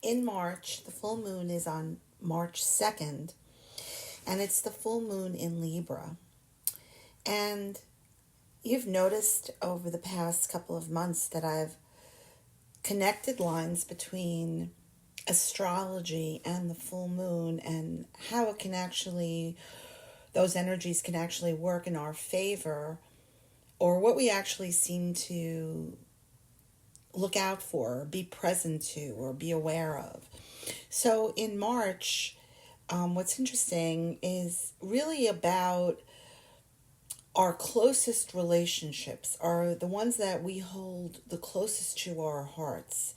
In March, the full moon is on March 2nd, and it's the full moon in Libra. And you've noticed over the past couple of months that I've connected lines between astrology and the full moon and how it can actually, those energies can actually work in our favor, or what we actually seem to look out for, or be present to, or be aware of. So in March, what's interesting is really about our closest relationships, are the ones that we hold the closest to our hearts.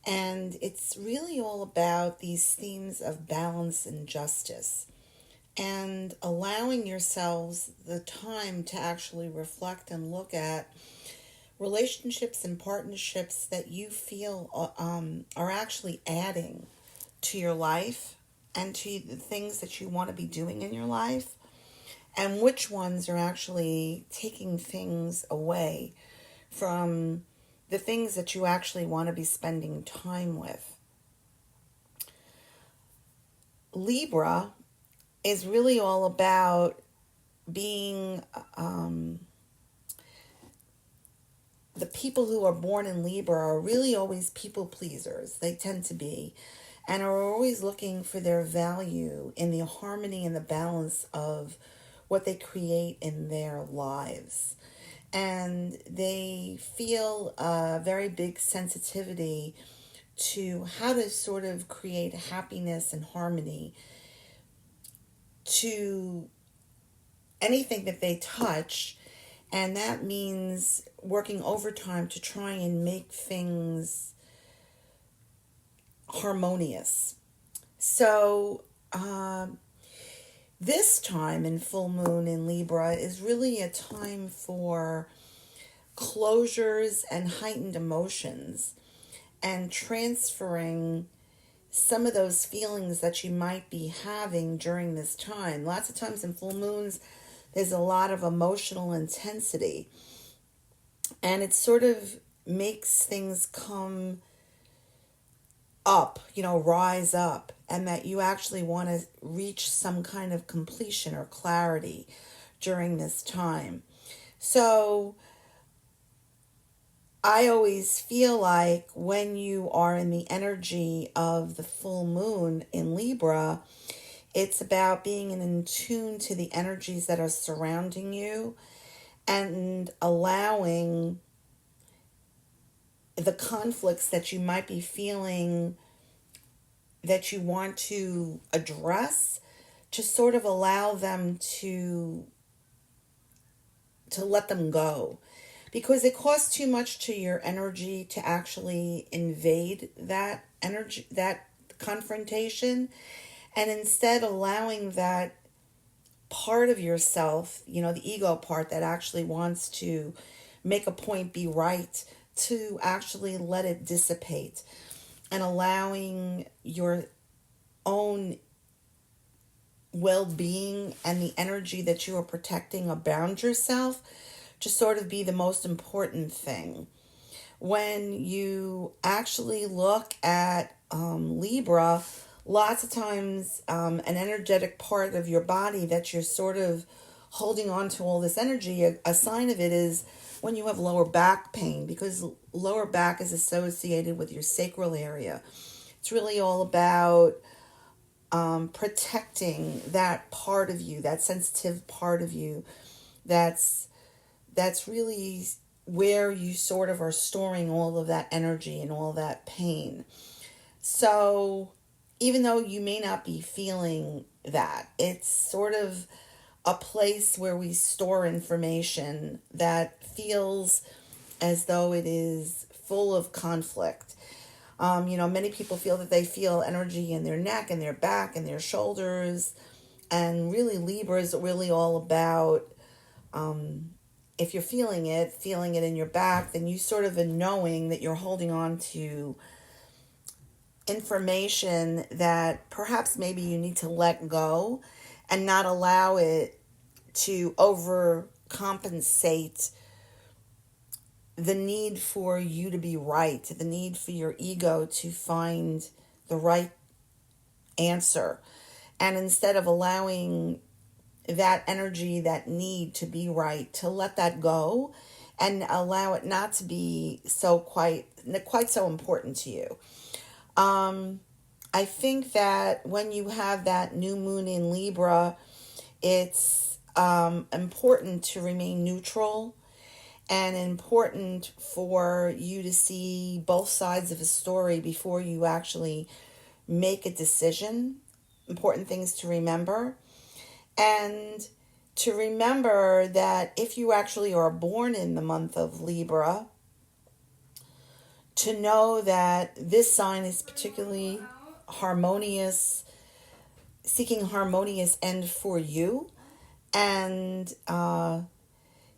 And it's really all about these themes of balance and justice, and allowing yourselves the time to actually reflect and look at relationships and partnerships that you feel are actually adding to your life and to the things that you want to be doing in your life, and which ones are actually taking things away from the things that you actually want to be spending time with. Libra is really all about being the people who are born in Libra are really always people pleasers. They tend to be, and are always looking for their value in the harmony and the balance of what they create in their lives. And they feel a very big sensitivity to how to sort of create happiness and harmony to anything that they touch. And that means working overtime to try and make things harmonious. So, this time in full moon in Libra is really a time for closures and heightened emotions, and transferring some of those feelings that you might be having during this time. Lots of times in full moons, there's a lot of emotional intensity, and it sort of makes things come up, rise up, and that you actually want to reach some kind of completion or clarity during this time. So I always feel like when you are in the energy of the full moon in Libra, it's about being in tune to the energies that are surrounding you, and allowing the conflicts that you might be feeling that you want to address, to sort of allow them to let them go, because it costs too much to your energy to actually invade that energy, that confrontation, and instead allowing that part of yourself, the ego part that actually wants to make a point be right, to actually let it dissipate, and allowing your own well-being and the energy that you are protecting around yourself to sort of be the most important thing. When you actually look at Libra, lots of times an energetic part of your body that you're sort of holding on to all this energy, a sign of it is when you have lower back pain, because lower back is associated with your sacral area. It's really all about protecting that part of you, that sensitive part of you, that's really where you sort of are storing all of that energy and all that pain. So even though you may not be feeling that, it's sort of a place where we store information that feels as though it is full of conflict. Many people feel that they feel energy in their neck and their back and their shoulders. And really, Libra is really all about, if you're feeling it in your back, then you sort of a knowing that you're holding on to information that perhaps maybe you need to let go and not allow it to overcompensate the need for you to be right, the need for your ego to find the right answer. And instead of allowing that energy, that need to be right, to let that go and allow it not to be quite so important to you. I think that when you have that new moon in Libra, it's important to remain neutral and important for you to see both sides of a story before you actually make a decision. Important things to remember. And to remember that if you actually are born in the month of Libra, to know that this sign is particularly harmonious, seeking harmonious end for you. And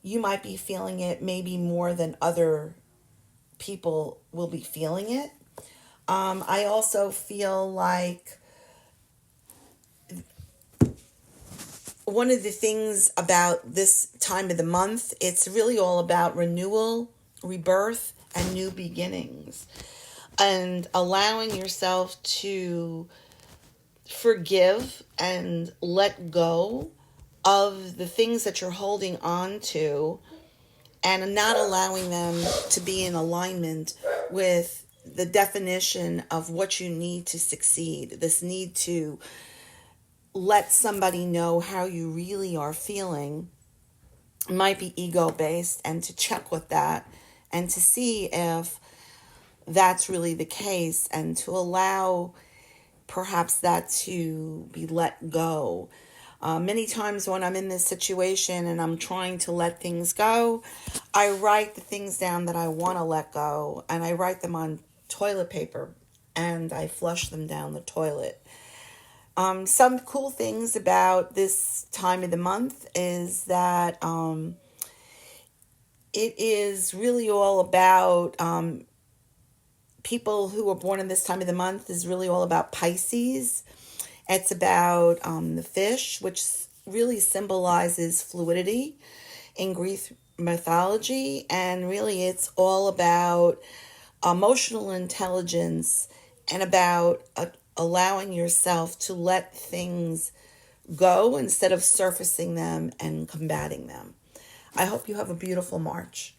you might be feeling it maybe more than other people will be feeling it. I also feel like one of the things about this time of the month, it's really all about renewal, rebirth, and new beginnings. And allowing yourself to forgive and let go of the things that you're holding on to and not allowing them to be in alignment with the definition of what you need to succeed. This need to let somebody know how you really are feeling. It might be ego-based, and to check with that and to see if that's really the case and to allow perhaps that to be let go. Many times when I'm in this situation and I'm trying to let things go, I write the things down that I want to let go, and I write them on toilet paper and I flush them down the toilet. Some cool things about this time of the month is that it is really all about people who are born in this time of the month is really all about Pisces. It's about the fish, which really symbolizes fluidity in Greek mythology. And really it's all about emotional intelligence and about allowing yourself to let things go instead of surfacing them and combating them. I hope you have a beautiful March.